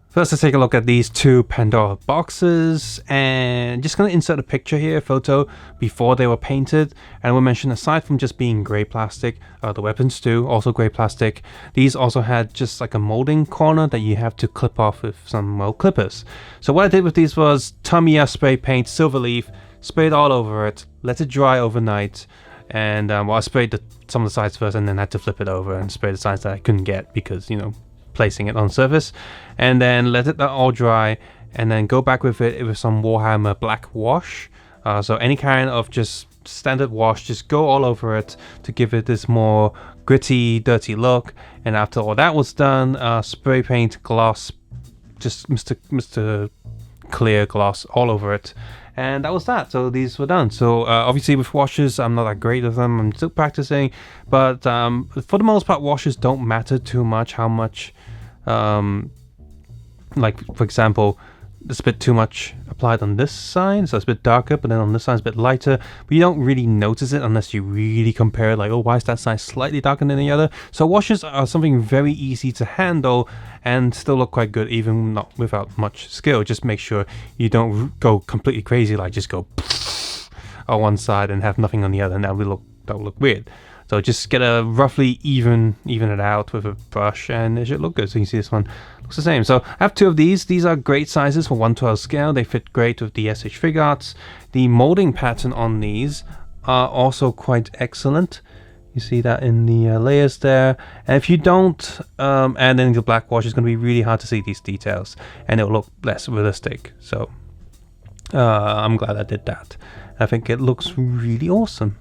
First, let's take a look at these two Pandora boxes, and just going to insert a picture here, a photo, before they were painted. And we'll mention, aside from just being grey plastic, the weapons too, also grey plastic, these also had just like a molding corner that you have to clip off with some, well, clippers. So what I did with these was Tamiya spray paint, silver leaf, sprayed all over it, let it dry overnight, and well, I sprayed some of the sides first and then had to flip it over and spray the sides that I couldn't get because, you know, placing it on the surface, and then let it all dry, and then go back with it with some Warhammer black wash. So any kind of just standard wash, just go all over it to give it this more gritty, dirty look. And after all that was done, spray paint gloss, just Mr. Clear gloss all over it. And that was that. So these were done. So obviously with washes, I'm not that great with them. I'm still practicing. But for the most part, washes don't matter too much. How much, like for example, it's a bit too much applied on this side, so it's a bit darker, but then on this side it's a bit lighter. But you don't really notice it unless you really compare it, like, oh, why is that side slightly darker than the other? So washes are something very easy to handle and still look quite good, even not without much skill. Just make sure you don't go completely crazy, like just go on one side and have nothing on the other, and that will look weird. So just get a roughly even it out with a brush, and it should look good. So you can see this one looks the same. So I have two of these. These are great sizes for 1/12 scale. They fit great with the SH FlicKr's. The molding pattern on these are also quite excellent. You see that in the layers there. And if you don't add any black wash, it's going to be really hard to see these details, and it will look less realistic. So I'm glad I did that. I think it looks really awesome.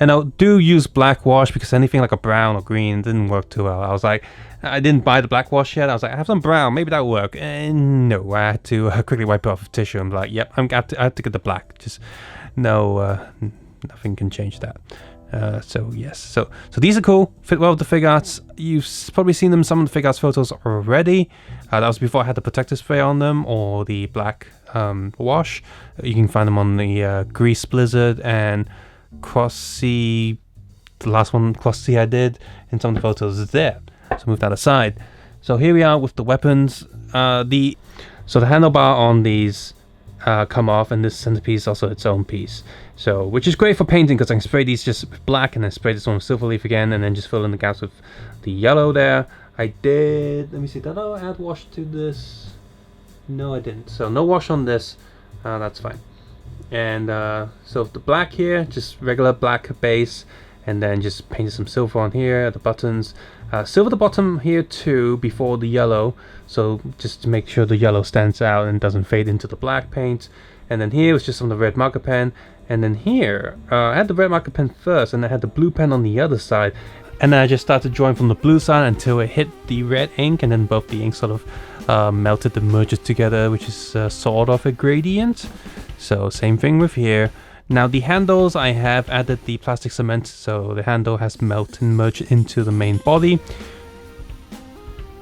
And I do use black wash because anything like a brown or green didn't work too well. I was like, I didn't buy the black wash yet. I was like, I have some brown, maybe that'll work. And no, I had to quickly wipe it off with tissue and be like, yep, I have to get the black. Just no, nothing can change that. So yes, so these are cool, fit well with the FlicKr's. You've probably seen them, some of the FlicKr's photos already. That was before I had the protector spray on them or the black wash. You can find them on the Grease Blizzard and Crossy, the last one Crossy I did, and some of the photos is there. So move that aside. So here we are with the weapons. So the handlebar on these come off, and this centerpiece is also its own piece. So which is great for painting because I can spray these just with black and then spray this one with silver leaf again, and then just fill in the gaps with the yellow there. I did. Let me see. Did I add wash to this? No, I didn't. So no wash on this. That's fine. And so the black here, just regular black base, and then just painted some silver on here at the buttons. Silver the bottom here too before the yellow, so just to make sure the yellow stands out and doesn't fade into the black paint. And then here was just on the red marker pen, and then here I had the red marker pen first, and I had the blue pen on the other side, and then I just started drawing from the blue side until it hit the red ink, and then both the ink sort of melted and merged together, which is sort of a gradient. So same thing with here. Now the handles, I have added the plastic cement, so the handle has melted and merged into the main body.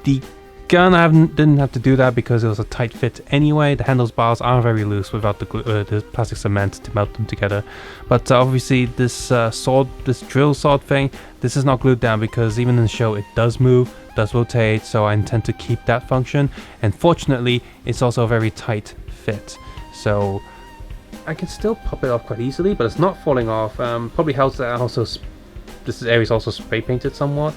The gun, I didn't have to do that because it was a tight fit anyway. The handles bars are very loose without the plastic cement to melt them together. But obviously this this drill sword thing, this is not glued down because even in the show it does move, does rotate, so I intend to keep that function. And fortunately, it's also a very tight fit. So I can still pop it off quite easily, but it's not falling off. Probably helps that also this area is also spray painted somewhat,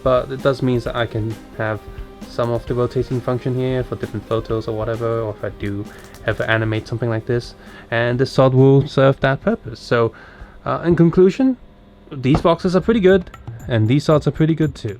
but it does mean that I can have some of the rotating function here for different photos or whatever, or if I do ever animate something like this, and this sword will serve that purpose. So in conclusion, these boxes are pretty good, and these swords are pretty good too.